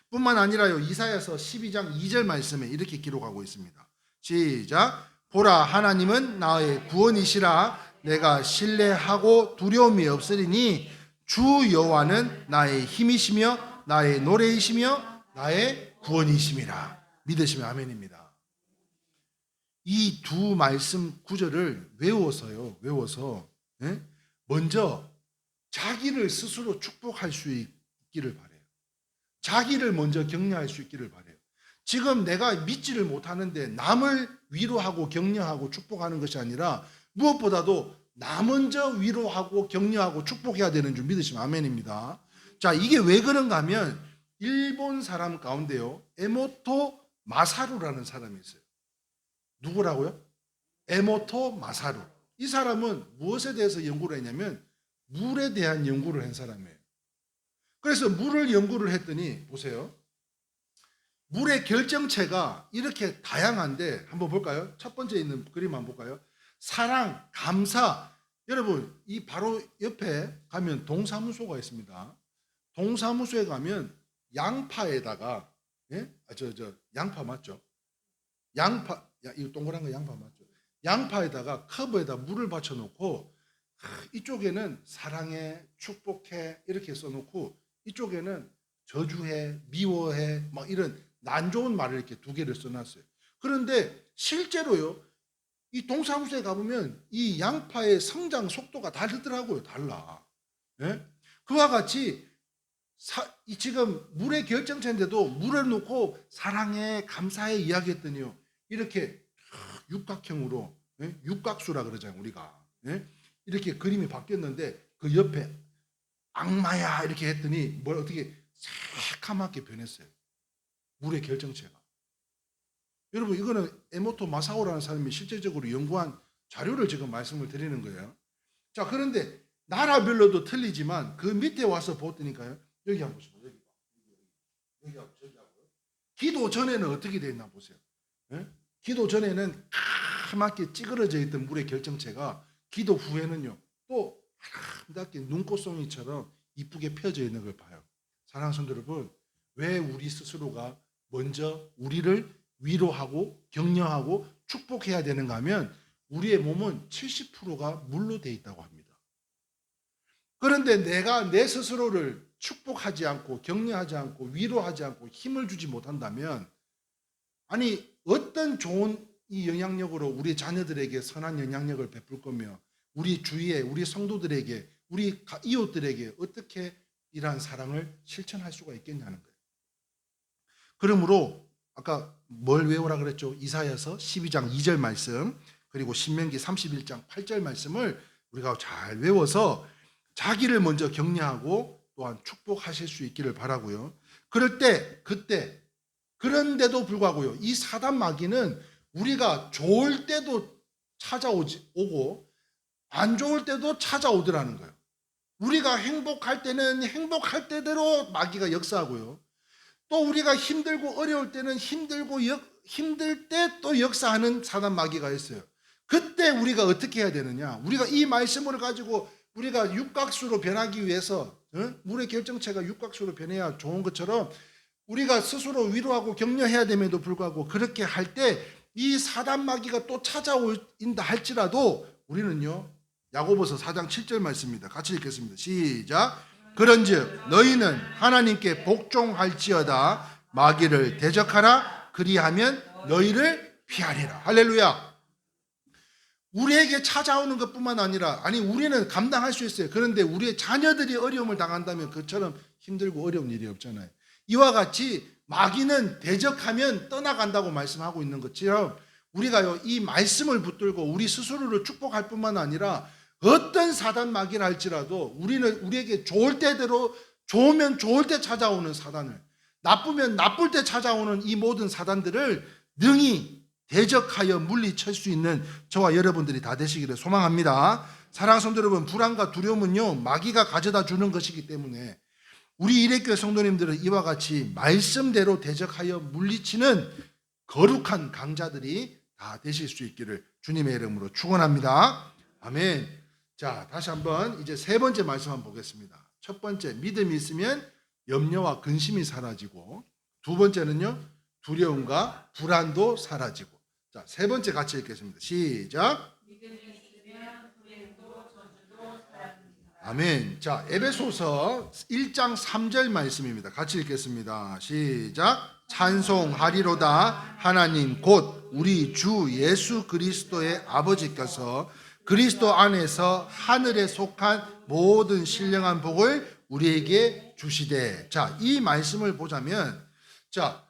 뿐만 아니라요, 이사야서 12장 2절 말씀에 이렇게 기록하고 있습니다. 시작. 보라, 하나님은 나의 구원이시라. 내가 신뢰하고 두려움이 없으리니 주 여호와는 나의 힘이시며 나의 노래이시며 나의 구원이심이라. 믿으시면 아멘입니다. 이 두 말씀 구절을 외워서 먼저 자기를 스스로 축복할 수 있기를 바라요. 자기를 먼저 격려할 수 있기를 바라요. 지금 내가 믿지를 못하는데 남을 위로하고 격려하고 축복하는 것이 아니라 무엇보다도 나 먼저 위로하고 격려하고 축복해야 되는 줄 믿으시면 아멘입니다. 자, 이게 왜 그런가 하면 일본 사람 가운데요, 에모토 마사루라는 사람이 있어요. 누구라고요? 에모토 마사루. 이 사람은 무엇에 대해서 연구를 했냐면 물에 대한 연구를 한 사람이에요. 그래서 물을 연구를 했더니 보세요. 물의 결정체가 이렇게 다양한데 한번 볼까요? 첫 번째 있는 그림 한번 볼까요? 사랑, 감사. 여러분, 이 바로 옆에 가면 동사무소가 있습니다. 동사무소에 가면 양파에다가, 양파 맞죠? 양파, 이거 동그란 거 양파 맞죠? 양파에다가 컵에다 물을 받쳐 놓고 이쪽에는 사랑해, 축복해 이렇게 써놓고 이쪽에는 저주해, 미워해 막 이런 안 좋은 말을 이렇게 두 개를 써놨어요. 그런데 실제로요, 이 동사무소에 가보면 이 양파의 성장 속도가 다르더라고요. 달라. 예? 그와 같이 지금 물의 결정체인데도 물을 놓고 사랑해, 감사해 이야기했더니요, 이렇게 육각형으로, 예? 육각수라 그러잖아요 우리가. 예? 이렇게 그림이 바뀌었는데 그 옆에 악마야 이렇게 했더니 뭘 어떻게 새카맣게 변했어요. 물의 결정체가. 여러분, 이거는 에모토 마사오라는 사람이 실제적으로 연구한 자료를 지금 말씀을 드리는 거예요. 자, 그런데 나라별로도 틀리지만 그 밑에 와서 보더니까요, 여기 한번 보세요. 여기하고 저기하고. 기도 전에는 어떻게 돼 있나 보세요. 예? 기도 전에는 까맣게 찌그러져 있던 물의 결정체가 기도 후에는요, 또 아름답게 눈꽃송이처럼 이쁘게 펴져 있는 걸 봐요. 사랑하는 성도 여러분, 왜 우리 스스로가 먼저 우리를 위로하고 격려하고 축복해야 되는가 하면 우리의 몸은 70%가 물로 돼 있다고 합니다. 그런데 내가 내 스스로를 축복하지 않고 격려하지 않고 위로하지 않고 힘을 주지 못한다면, 아니 어떤 좋은 이 영향력으로 우리 자녀들에게 선한 영향력을 베풀 거며 우리 주위에 우리 성도들에게 우리 이웃들에게 어떻게 이러한 사랑을 실천할 수가 있겠냐는 거예요. 그러므로 아까 뭘 외우라 그랬죠? 이사야서 12장 2절 말씀, 그리고 신명기 31장 8절 말씀을 우리가 잘 외워서 자기를 먼저 격려하고 또한 축복하실 수 있기를 바라고요. 그럴 때 그때 그런데도 불구하고요, 이 사단 마귀는 우리가 좋을 때도 찾아오고 안 좋을 때도 찾아오더라는 거예요. 우리가 행복할 때는 행복할 때대로 마귀가 역사하고요, 또 우리가 힘들고 어려울 때는 힘들 때 또 역사하는 사단 마귀가 있어요. 그때 우리가 어떻게 해야 되느냐? 우리가 이 말씀을 가지고 우리가 육각수로 변하기 위해서, 물의 결정체가 육각수로 변해야 좋은 것처럼 우리가 스스로 위로하고 격려해야 됨에도 불구하고 그렇게 할 때 이 사단 마귀가 또 찾아온다 할지라도 우리는요, 야고보서 4장 7절 말씀입니다. 같이 읽겠습니다. 시작. 그런즉 너희는 하나님께 복종할지어다. 마귀를 대적하라. 그리하면 너희를 피하리라. 할렐루야. 우리에게 찾아오는 것뿐만 아니라, 아니 우리는 감당할 수 있어요. 그런데 우리의 자녀들이 어려움을 당한다면 그처럼 힘들고 어려운 일이 없잖아요. 이와 같이 마귀는 대적하면 떠나간다고 말씀하고 있는 것처럼 우리가요, 이 말씀을 붙들고 우리 스스로를 축복할 뿐만 아니라 어떤 사단 마귀라 할지라도 우리에게 좋을 때대로, 좋으면 좋을 때 찾아오는 사단을, 나쁘면 나쁠 때 찾아오는 이 모든 사단들을 능히 대적하여 물리칠 수 있는 저와 여러분들이 다 되시기를 소망합니다. 사랑하는 성도 여러분, 불안과 두려움은요, 마귀가 가져다 주는 것이기 때문에 우리 일회교회 성도님들은 이와 같이 말씀대로 대적하여 물리치는 거룩한 강자들이 다 되실 수 있기를 주님의 이름으로 축원합니다. 아멘. 자, 다시 한번 이제 세 번째 말씀 한번 보겠습니다. 첫 번째, 믿음이 있으면 염려와 근심이 사라지고, 두 번째는요, 두려움과 불안도 사라지고. 자, 세 번째 같이 읽겠습니다. 시작. 아멘. 자, 에베소서 1장 3절 말씀입니다. 같이 읽겠습니다. 시작. 찬송하리로다. 하나님 곧 우리 주 예수 그리스도의 아버지께서 그리스도 안에서 하늘에 속한 모든 신령한 복을 우리에게 주시되. 자, 이 말씀을 보자면, 자,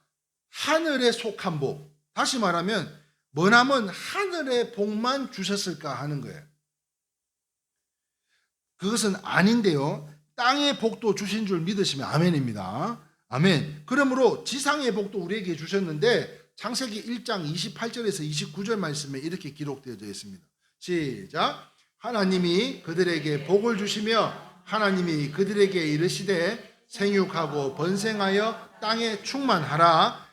하늘에 속한 복, 다시 말하면 머나먼 하늘의 복만 주셨을까 하는 거예요. 그것은 아닌데요, 땅의 복도 주신 줄 믿으시면 아멘입니다. 아멘. 그러므로 지상의 복도 우리에게 주셨는데 창세기 1장 28절에서 29절 말씀에 이렇게 기록되어 있습니다. 시작. 하나님이 그들에게 복을 주시며 하나님이 그들에게 이르시되 생육하고 번성하여 땅에 충만하라.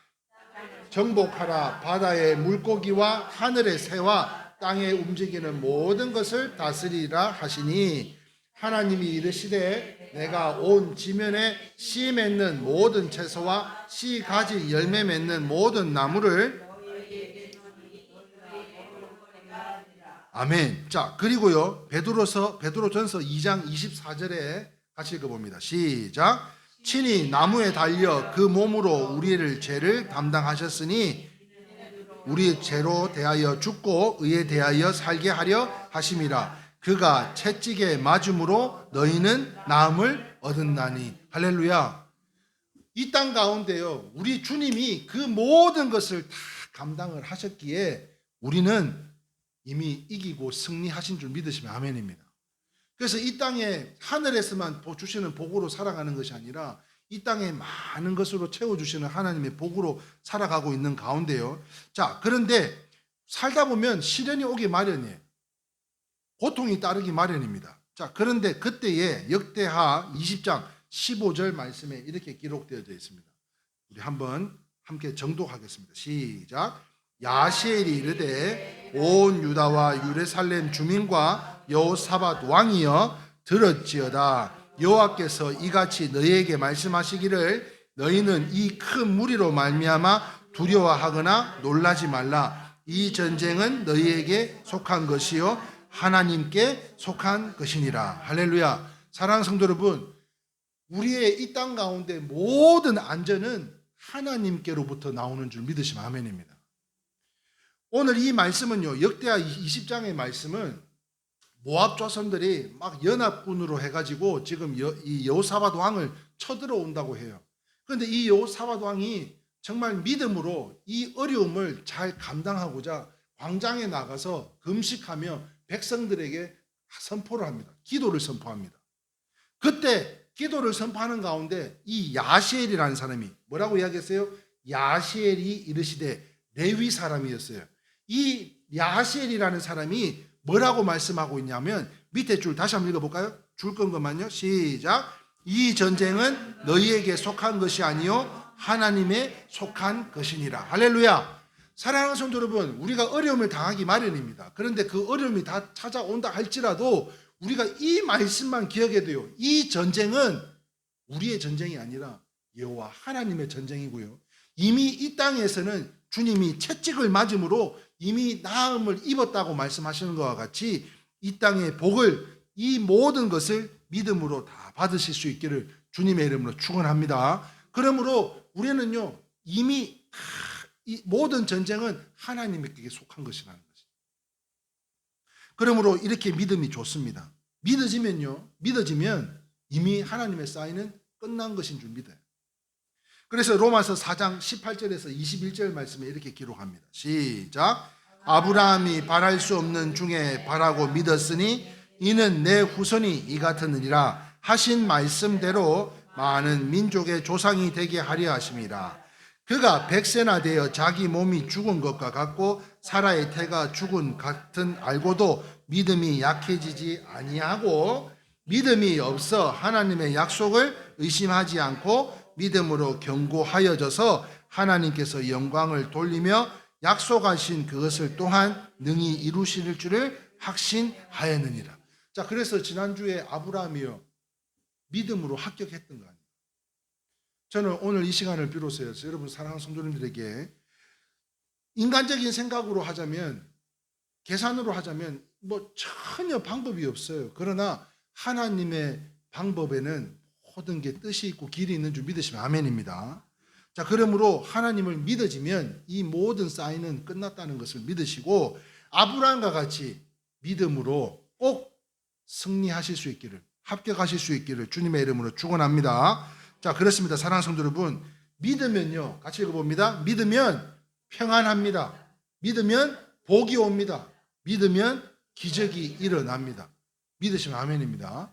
정복하라. 바다의 물고기와 하늘의 새와 땅에 움직이는 모든 것을 다스리라 하시니, 하나님이 이르시되 내가 온 지면에 씨 맺는 모든 채소와 씨 가지 열매 맺는 모든 나무를 아멘. 자, 그리고요. 베드로전서 2장 24절에 같이 읽어봅니다. 시작. 친히 나무에 달려 그 몸으로 우리를 죄를 담당하셨으니 우리 죄로 대하여 죽고 의에 대하여 살게 하려 하심이라. 그가 채찍에 맞음으로 너희는 나음을 얻었나니. 할렐루야. 이 땅 가운데요, 우리 주님이 그 모든 것을 다 감당을 하셨기에 우리는 이미 이기고 승리하신 줄 믿으시면 아멘입니다. 그래서 이 땅에 하늘에서만 주시는 복으로 살아가는 것이 아니라 이 땅에 많은 것으로 채워주시는 하나님의 복으로 살아가고 있는 가운데요. 자, 그런데 살다 보면 시련이 오기 마련이에요. 고통이 따르기 마련입니다. 자, 그런데 그때에 역대하 20장 15절 말씀에 이렇게 기록되어져 있습니다. 우리 한번 함께 정독하겠습니다. 시작. 야시엘이 이르되 온 유다와 예루살렘 주민과 여호사밧 왕이여 들었지어다. 여호와께서 이같이 너희에게 말씀하시기를 너희는 이 큰 무리로 말미암아 두려워하거나 놀라지 말라. 이 전쟁은 너희에게 속한 것이요 하나님께 속한 것이니라. 할렐루야. 사랑하는 성도 여러분, 우리의 이 땅 가운데 모든 안전은 하나님께로부터 나오는 줄 믿으시면 아멘입니다. 오늘 이 말씀은요, 역대하 20장의 말씀은 모압 조선들이 막 연합군으로 해가지고 지금 이 여호사밧 왕을 쳐들어온다고 해요. 그런데 이 여호사밧 왕이 정말 믿음으로 이 어려움을 잘 감당하고자 광장에 나가서 금식하며 백성들에게 선포를 합니다. 기도를 선포합니다. 그때 기도를 선포하는 가운데 이 야시엘이라는 사람이 뭐라고 이야기했어요? 야시엘이 이르시되 레위 사람이었어요. 이 야시엘이라는 사람이 뭐라고 말씀하고 있냐면 밑에 줄 다시 한번 읽어볼까요? 줄 건 것만요. 시작. 이 전쟁은 너희에게 속한 것이 아니요 하나님의 속한 것이니라. 할렐루야. 사랑하는 성도 여러분, 우리가 어려움을 당하기 마련입니다. 그런데 그 어려움이 다 찾아온다 할지라도 우리가 이 말씀만 기억해야 돼요. 이 전쟁은 우리의 전쟁이 아니라 여호와 하나님의 전쟁이고요. 이미 이 땅에서는 주님이 채찍을 맞음으로 이미 나음을 입었다고 말씀하시는 것과 같이 이 땅의 복을, 이 모든 것을 믿음으로 다 받으실 수 있기를 주님의 이름으로 축원합니다. 그러므로 우리는요, 이미 이 모든 전쟁은 하나님에게 속한 것이라는 것입니다. 그러므로 이렇게 믿음이 좋습니다. 믿어지면 이미 하나님의 사인은 끝난 것인 줄 믿어요. 그래서 로마서 4장 18절에서 21절 말씀에 이렇게 기록합니다. 시작. 아브라함이 바랄 수 없는 중에 바라고 믿었으니 이는 내 후손이 이 같으니라 하신 말씀대로 많은 민족의 조상이 되게 하려 하심이라. 그가 100세나 되어 자기 몸이 죽은 것과 같고 사라의 태가 죽은 같은 알고도 믿음이 약해지지 아니하고 믿음이 없어 하나님의 약속을 의심하지 않고 믿음으로 견고하여져서 하나님께서 영광을 돌리며 약속하신 그것을 또한 능히 이루실 줄을 확신하였느니라. 자, 그래서 지난주에 아브라함이요, 믿음으로 합격했던 거 아니에요. 저는 오늘 이 시간을 비롯해서 여러분 사랑하는 성도님들에게 인간적인 생각으로 하자면, 계산으로 하자면 뭐 전혀 방법이 없어요. 그러나 하나님의 방법에는 모든 게 뜻이 있고 길이 있는 줄 믿으시면 아멘입니다. 자, 그러므로 하나님을 믿어지면 이 모든 사인은 끝났다는 것을 믿으시고 아브라함과 같이 믿음으로 꼭 승리하실 수 있기를, 합격하실 수 있기를 주님의 이름으로 축원합니다. 자, 그렇습니다. 사랑하는 성도 여러분, 믿으면요, 같이 읽어봅니다. 믿으면 평안합니다. 믿으면 복이 옵니다. 믿으면 기적이 일어납니다. 믿으시면 아멘입니다.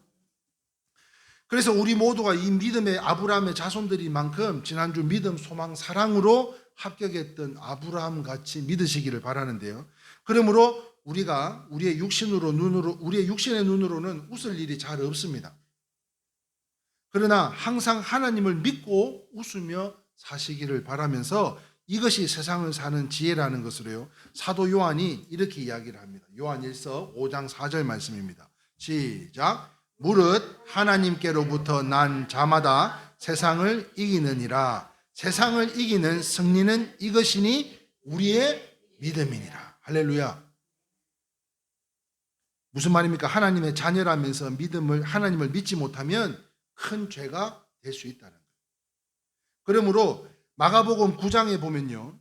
그래서 우리 모두가 이 믿음의 아브라함의 자손들이만큼 지난주 믿음, 소망, 사랑으로 합격했던 아브라함 같이 믿으시기를 바라는데요. 그러므로 우리가 우리의 육신의 눈으로는 웃을 일이 잘 없습니다. 그러나 항상 하나님을 믿고 웃으며 사시기를 바라면서 이것이 세상을 사는 지혜라는 것으로요, 사도 요한이 이렇게 이야기를 합니다. 요한일서 5장 4절 말씀입니다. 시작. 무릇 하나님께로부터 난 자마다 세상을 이기느니라. 세상을 이기는 승리는 이것이니 우리의 믿음이니라. 할렐루야. 무슨 말입니까? 하나님의 자녀라면서 하나님을 믿지 못하면 큰 죄가 될 수 있다는 거예요. 그러므로 마가복음 9장에 보면요,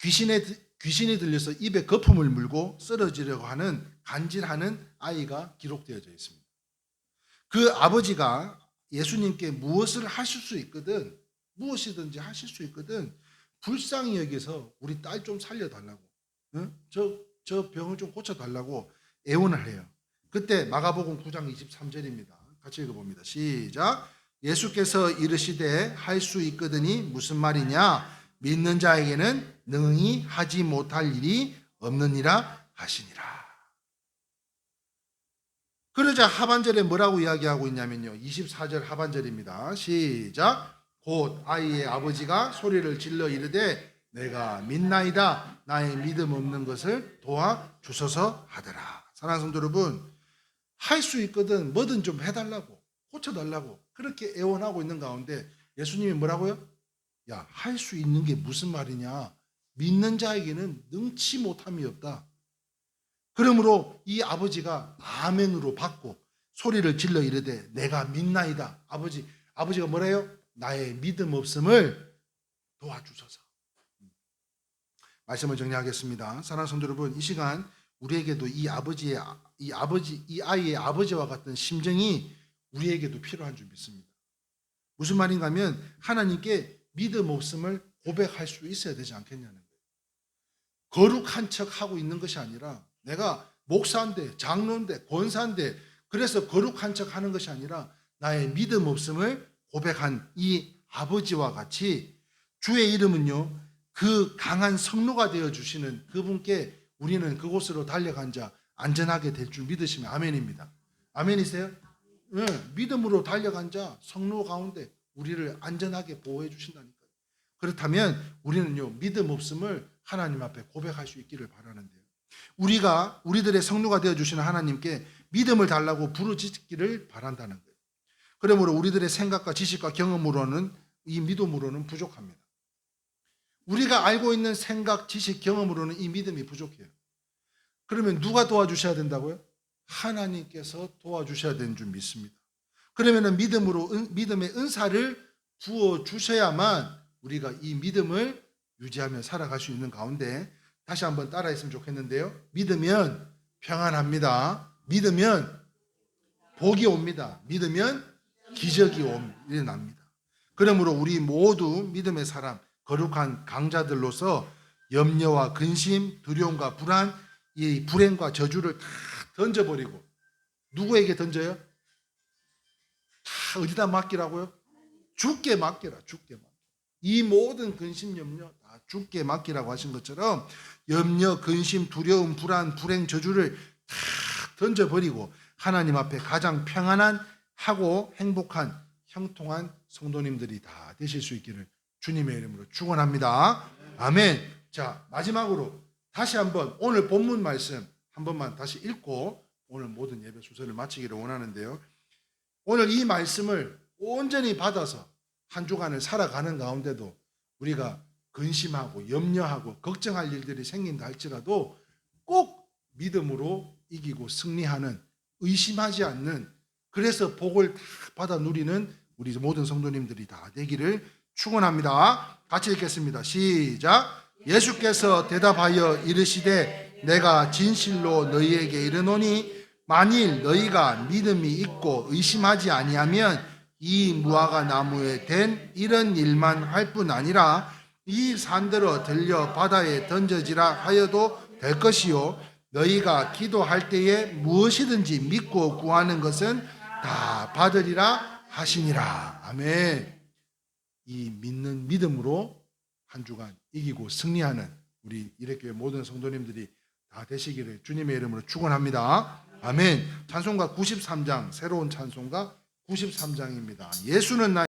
귀신이 들려서 입에 거품을 물고 쓰러지려고 하는 간질하는 아이가 기록되어져 있습니다. 그 아버지가 예수님께 무엇을 하실 수 있거든, 무엇이든지 하실 수 있거든 불쌍히 여기서 우리 딸 좀 살려달라고, 저 병을 좀 고쳐달라고 애원을 해요. 그때 마가복음 9장 23절입니다. 같이 읽어봅니다. 시작. 예수께서 이르시되 할 수 있거든이 무슨 말이냐? 믿는 자에게는 능히 하지 못할 일이 없느니라 하시니라. 그러자 하반절에 뭐라고 이야기하고 있냐면요, 24절 하반절입니다. 시작. 곧 아이의 아버지가 소리를 질러 이르되 내가 믿나이다, 나의 믿음 없는 것을 도와주소서 하더라. 사랑하는 성도 여러분, 할 수 있거든 뭐든 좀 해달라고, 고쳐달라고 그렇게 애원하고 있는 가운데 예수님이 뭐라고요? 야, 할 수 있는 게 무슨 말이냐? 믿는 자에게는 능치 못함이 없다. 그러므로 이 아버지가 아멘으로 받고 소리를 질러 이르되 내가 믿나이다. 아버지가 뭐래요? 나의 믿음 없음을 도와주소서. 말씀을 정리하겠습니다. 사랑하는 성도 여러분, 이 시간 우리에게도 이 아이의 아버지와 같은 심정이 우리에게도 필요한 줄 믿습니다. 무슨 말인가 하면 하나님께 믿음 없음을 고백할 수 있어야 되지 않겠냐는 거예요. 거룩한 척 하고 있는 것이 아니라, 내가 목사인데 장로인데 권사인데 그래서 거룩한 척 하는 것이 아니라 나의 믿음 없음을 고백한 이 아버지와 같이 주의 이름은요, 그 강한 성로가 되어주시는 그분께 우리는 그곳으로 달려간 자 안전하게 될 줄 믿으시면 아멘입니다. 아멘이세요? 네, 믿음으로 달려간 자 성로 가운데 우리를 안전하게 보호해 주신다니까요. 그렇다면 우리는요, 믿음 없음을 하나님 앞에 고백할 수 있기를 바라는데요, 우리들의 성로가 되어주시는 하나님께 믿음을 달라고 부르짖기를 바란다는 거예요. 그러므로 우리들의 생각과 지식과 경험으로는, 이 믿음으로는 부족합니다. 우리가 알고 있는 생각, 지식, 경험으로는 이 믿음이 부족해요. 그러면 누가 도와주셔야 된다고요? 하나님께서 도와주셔야 되는 줄 믿습니다. 그러면 믿음의 은사를 부어주셔야만 우리가 이 믿음을 유지하며 살아갈 수 있는 가운데, 다시 한번 따라했으면 좋겠는데요, 믿으면 평안합니다. 믿으면 복이 옵니다. 믿으면 기적이 일어납니다. 그러므로 우리 모두 믿음의 사람, 거룩한 강자들로서 염려와 근심, 두려움과 불안, 이 불행과 저주를 다 던져버리고, 누구에게 던져요? 다 어디다 맡기라고요? 주께 맡겨라. 주께 맡겨. 이 모든 근심, 염려 다 주께 맡기라고 하신 것처럼 염려, 근심, 두려움, 불안, 불행, 저주를 다 던져버리고 하나님 앞에 가장 평안한 하고 행복한 형통한 성도님들이 다 되실 수 있기를 주님의 이름으로 축원합니다. 아멘. 자, 마지막으로 다시 한번 오늘 본문 말씀 한 번만 다시 읽고 오늘 모든 예배 순서를 마치기를 원하는데요, 오늘 이 말씀을 온전히 받아서 한 주간을 살아가는 가운데도 우리가 근심하고 염려하고 걱정할 일들이 생긴다 할지라도 꼭 믿음으로 이기고 승리하는, 의심하지 않는, 그래서 복을 다 받아 누리는 우리 모든 성도님들이 다 되기를 축원합니다. 같이 읽겠습니다. 시작. 예수께서 대답하여 이르시되 내가 진실로 너희에게 이르노니 만일 너희가 믿음이 있고 의심하지 아니하면 이 무화과 나무에 된 이런 일만 할 뿐 아니라 이 산들어 들려 바다에 던져지라 하여도 될 것이요, 너희가 기도할 때에 무엇이든지 믿고 구하는 것은 다 받으리라 하시니라. 아멘. 이 믿는 믿음으로 한 주간 이기고 승리하는 우리 이레교회 모든 성도님들이 다 되시기를 주님의 이름으로 축원합니다. 아멘. 찬송가 93장, 새로운 찬송가 93장입니다. 예수는 나